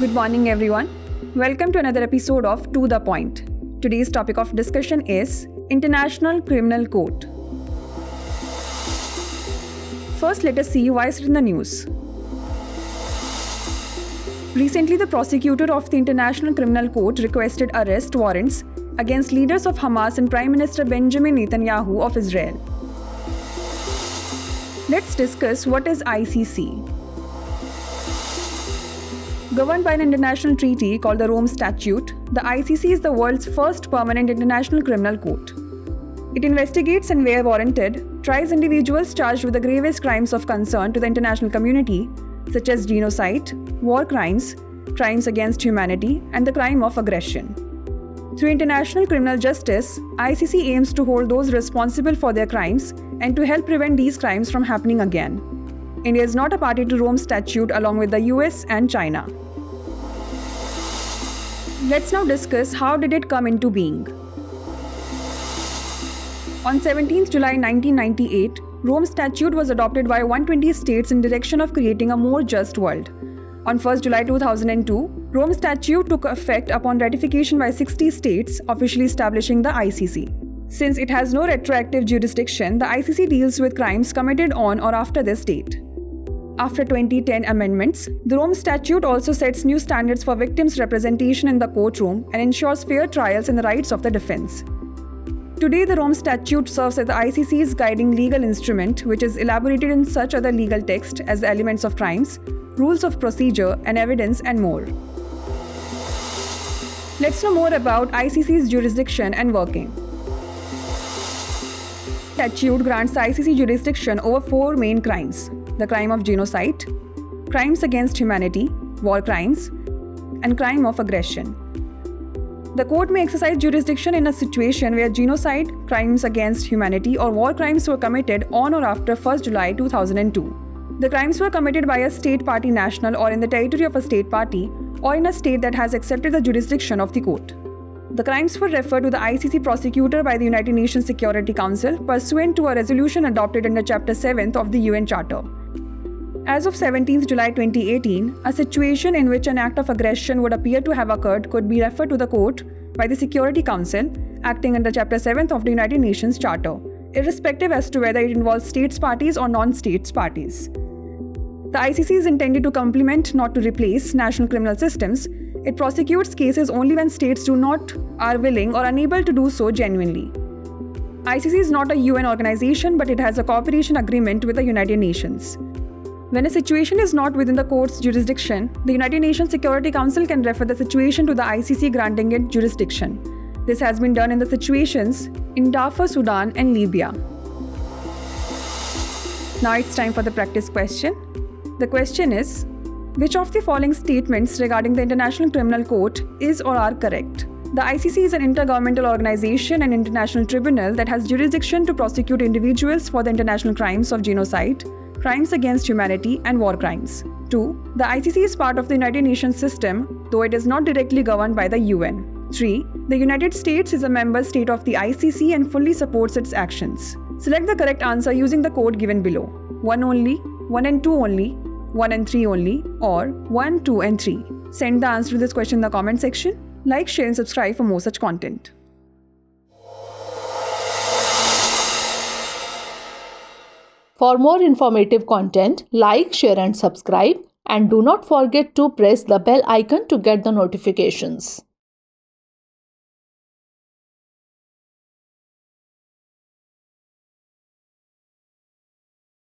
Good morning, everyone. Welcome to another episode of To The Point. Today's topic of discussion is International Criminal Court. First, let us see why it's in the news. Recently, the prosecutor of the International Criminal Court requested arrest warrants against leaders of Hamas and Prime Minister Benjamin Netanyahu of Israel. Let's discuss what is ICC. Governed by an international treaty called the Rome Statute, the ICC is the world's first permanent international criminal court. It investigates and, where warranted, tries individuals charged with the gravest crimes of concern to the international community, such as genocide, war crimes, crimes against humanity, and the crime of aggression. Through international criminal justice, ICC aims to hold those responsible for their crimes and to help prevent these crimes from happening again. India is not a party to Rome Statute along with the US and China. Let's now discuss how did it come into being. On 17th July 1998, Rome Statute was adopted by 120 states in direction of creating a more just world. On 1st July 2002, Rome Statute took effect upon ratification by 60 states, officially establishing the ICC. Since it has no retroactive jurisdiction, the ICC deals with crimes committed on or after this date. After 2010 amendments, the Rome Statute also sets new standards for victims' representation in the courtroom and ensures fair trials and the rights of the defense. Today, the Rome Statute serves as the ICC's guiding legal instrument, which is elaborated in such other legal text as the elements of crimes, rules of procedure, and evidence, and more. Let's know more about ICC's jurisdiction and working. The statute grants the ICC jurisdiction over four main crimes: the crime of genocide, crimes against humanity, war crimes, and crime of aggression. The court may exercise jurisdiction in a situation where genocide, crimes against humanity, or war crimes were committed on or after 1st July 2002. The crimes were committed by a state party national or in the territory of a state party or in a state that has accepted the jurisdiction of the court. The crimes were referred to the ICC prosecutor by the United Nations Security Council pursuant to a resolution adopted under Chapter 7 of the UN Charter. As of 17th July 2018, a situation in which an act of aggression would appear to have occurred could be referred to the court by the Security Council, acting under Chapter 7 of the United Nations Charter, irrespective as to whether it involves states parties or non-states parties. The ICC is intended to complement, not to replace, national criminal systems. It prosecutes cases only when states are willing or unable to do so genuinely. ICC is not a UN organization, but it has a cooperation agreement with the United Nations. When a situation is not within the court's jurisdiction, the United Nations Security Council can refer the situation to the ICC, granting it jurisdiction. This has been done in the situations in Darfur, Sudan, and Libya. Now it's time for the practice question. The question is, which of the following statements regarding the International Criminal Court is or are correct? The ICC is an intergovernmental organization and international tribunal that has jurisdiction to prosecute individuals for the international crimes of genocide, crimes against humanity, and war crimes. 2. The ICC is part of the United Nations system, though it is not directly governed by the UN. 3. The United States is a member state of the ICC and fully supports its actions. Select the correct answer using the code given below: 1 only, 1 and 2 only, 1 and 3 only, or 1, 2 and 3. Send the answer to this question in the comment section. Like, share and subscribe for more such content. For more informative content, like, share and subscribe, and do not forget to press the bell icon to get the notifications.